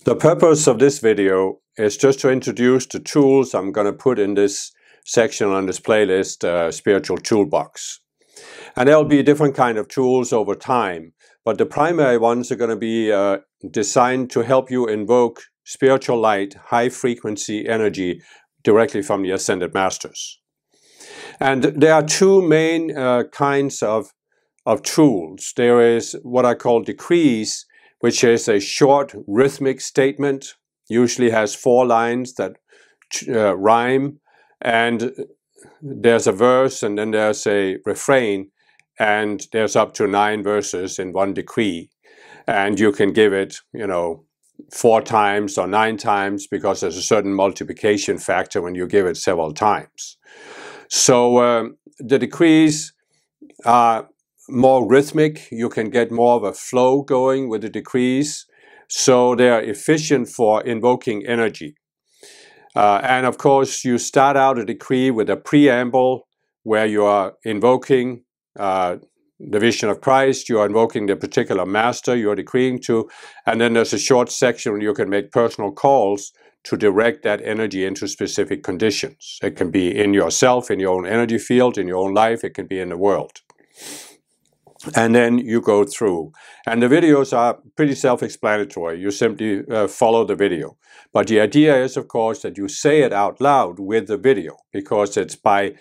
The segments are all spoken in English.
The purpose of this video is just to introduce the tools I'm going to put in this section on this playlist, Spiritual Toolbox. And there'll be different kind of tools over time, but the primary ones are going to be designed to help you invoke spiritual light, high frequency energy directly from the Ascended Masters. And there are two main kinds of tools. There is what I call decrees, which is a short rhythmic statement, usually has 4 lines that rhyme, and there's a verse and then there's a refrain, and there's up to 9 verses in one decree. And you can give it, 4 times or 9 times because there's a certain multiplication factor when you give it several times. So the decrees are more rhythmic. You can get more of a flow going with the decrees, so they are efficient for invoking energy. And of course, you start out a decree with a preamble where you are invoking the vision of Christ, you are invoking the particular master you are decreeing to, and then there's a short section where you can make personal calls to direct that energy into specific conditions. It can be in yourself, in your own energy field, in your own life, it can be in the world. And then you go through. And the videos are pretty self-explanatory. You simply follow the video. But the idea is, of course, that you say it out loud with the video, because it's by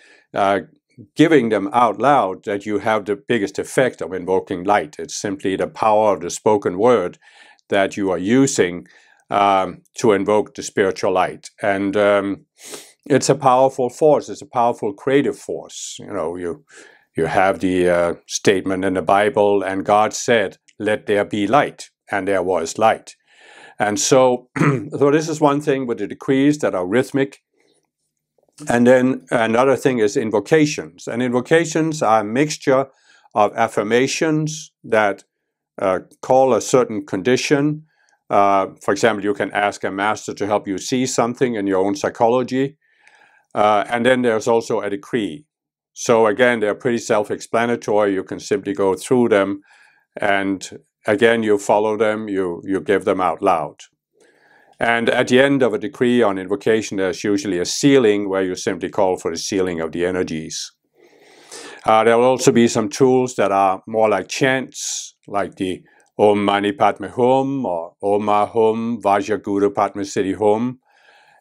giving them out loud that you have the biggest effect of invoking light. It's simply the power of the spoken word that you are using to invoke the spiritual light. And it's a powerful force. It's a powerful creative force. You have the statement in the Bible, and God said, "Let there be light," and there was light. And so, so this is one thing with the decrees that are rhythmic. And then another thing is invocations. And invocations are a mixture of affirmations that call a certain condition. For example, you can ask a master to help you see something in your own psychology. And then there's also a decree. So again, they're pretty self-explanatory. You can simply go through them, and again, you follow them, you give them out loud. And at the end of a decree on invocation, there's usually a sealing where you simply call for the sealing of the energies. There will also be some tools that are more like chants, like the Om Mani Padme Hum or Om Ma Hum Vajra Guru Padme Siddhi Hum.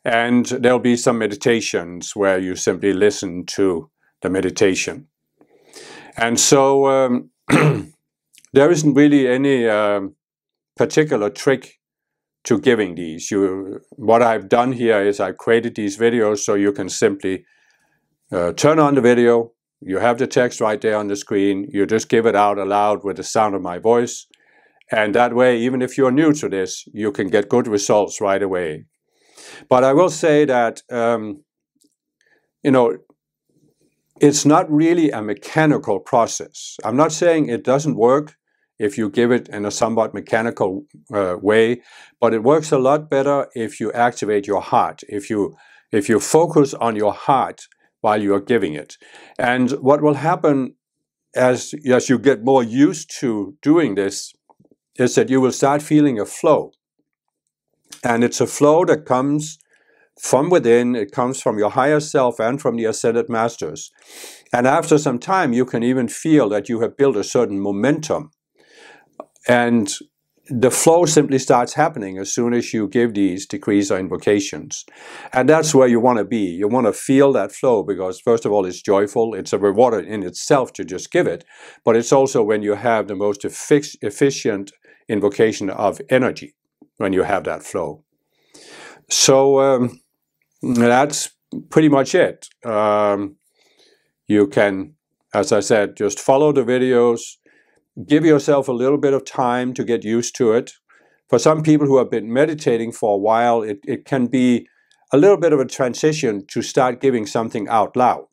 And there'll be some meditations where you simply listen to the meditation. And so there isn't really any particular trick to giving these. What I've done here is I've created these videos so you can simply turn on the video, you have the text right there on the screen, you just give it out aloud with the sound of my voice, and that way, even if you're new to this, you can get good results right away. But I will say that it's not really a mechanical process. I'm not saying it doesn't work if you give it in a somewhat mechanical way, but it works a lot better if you activate your heart, if you focus on your heart while you are giving it. And what will happen as you get more used to doing this is that you will start feeling a flow. And it's a flow that comes from within, it comes from your higher self and from the Ascended Masters. And after some time, you can even feel that you have built a certain momentum. And the flow simply starts happening as soon as you give these decrees or invocations. And that's where you want to be. You want to feel that flow because, first of all, it's joyful. It's a reward in itself to just give it. But it's also when you have the most efficient invocation of energy, when you have that flow. So that's pretty much it. You can, as I said, just follow the videos. Give yourself a little bit of time to get used to it. For some people who have been meditating for a while, it can be a little bit of a transition to start giving something out loud.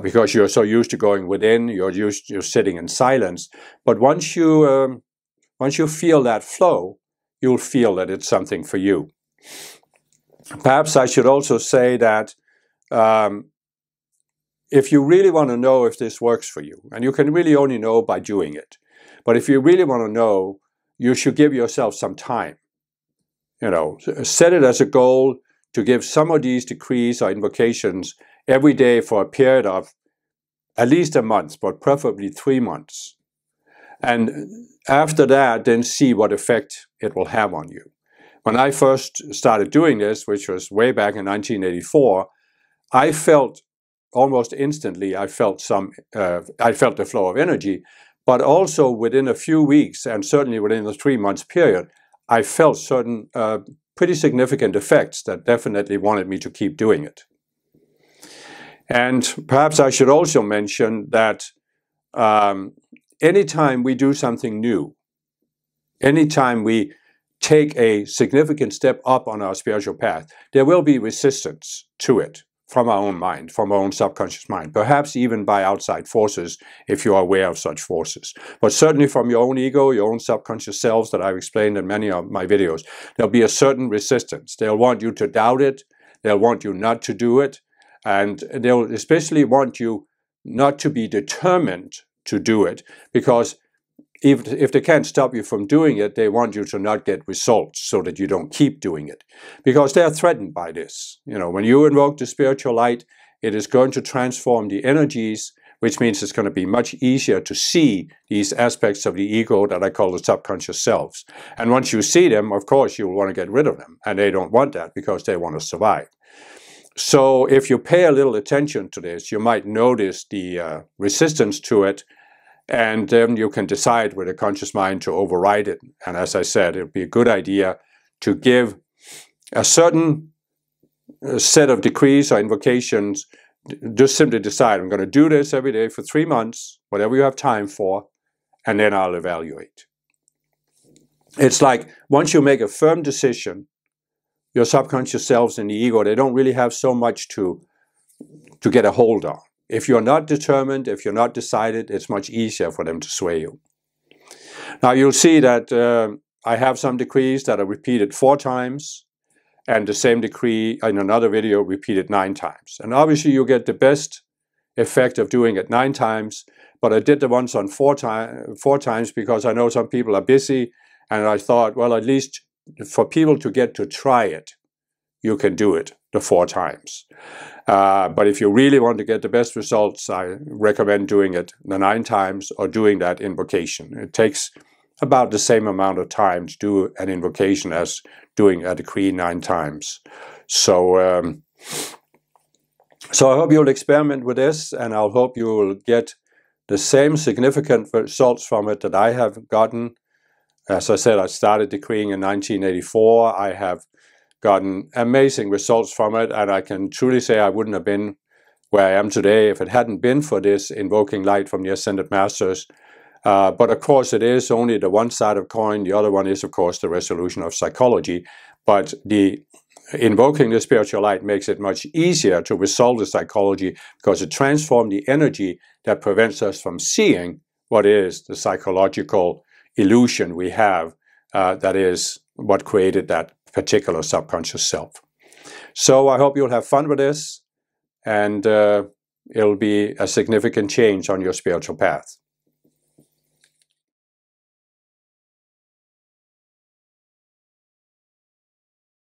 Because you're so used to going within, you're sitting in silence. But once you feel that flow, you'll feel that it's something for you. Perhaps I should also say that if you really want to know if this works for you, and you can really only know by doing it, but if you really want to know, you should give yourself some time. set it as a goal to give some of these decrees or invocations every day for a period of at least a month, but preferably 3 months. And after that, then see what effect it will have on you. When I first started doing this, which was way back in 1984, I felt almost instantly, I felt the flow of energy, but also within a few weeks, and certainly within the 3 months period, I felt certain pretty significant effects that definitely wanted me to keep doing it. And perhaps I should also mention that anytime we do something new, anytime we take a significant step up on our spiritual path, there will be resistance to it from our own mind, from our own subconscious mind, perhaps even by outside forces if you are aware of such forces. But certainly from your own ego, your own subconscious selves that I've explained in many of my videos, there'll be a certain resistance. They'll want you to doubt it, they'll want you not to do it, and they'll especially want you not to be determined to do it, because if they can't stop you from doing it, they want you to not get results so that you don't keep doing it, because they're threatened by this. When you invoke the spiritual light, it is going to transform the energies, which means it's going to be much easier to see these aspects of the ego that I call the subconscious selves. And once you see them, of course, you'll want to get rid of them, and they don't want that because they want to survive. So if you pay a little attention to this, you might notice the resistance to it, and then you can decide with a conscious mind to override it. And as I said, it would be a good idea to give a certain set of decrees or invocations. Just simply decide, I'm going to do this every day for 3 months, whatever you have time for, and then I'll evaluate. It's like once you make a firm decision, your subconscious selves and the ego, they don't really have so much to get a hold on. If you're not determined, if you're not decided, it's much easier for them to sway you. Now you'll see that I have some decrees that are repeated 4 times, and the same decree in another video repeated 9 times. And obviously you get the best effect of doing it 9 times, but I did the ones on 4 times because I know some people are busy, and I thought, well, at least for people to get to try it, you can do it the 4 times. But if you really want to get the best results, I recommend doing it the 9 times or doing that invocation. It takes about the same amount of time to do an invocation as doing a decree 9 times. So I hope you'll experiment with this, and I hope you will get the same significant results from it that I have gotten. As I said, I started decreeing in 1984. I have gotten amazing results from it, and I can truly say I wouldn't have been where I am today if it hadn't been for this invoking light from the Ascended Masters. But of course it is only the one side of coin. The other one is, of course, the resolution of psychology. But the invoking the spiritual light makes it much easier to resolve the psychology, because it transforms the energy that prevents us from seeing what is the psychological illusion we have, that is what created that particular subconscious self. So I hope you'll have fun with this, and it'll be a significant change on your spiritual path.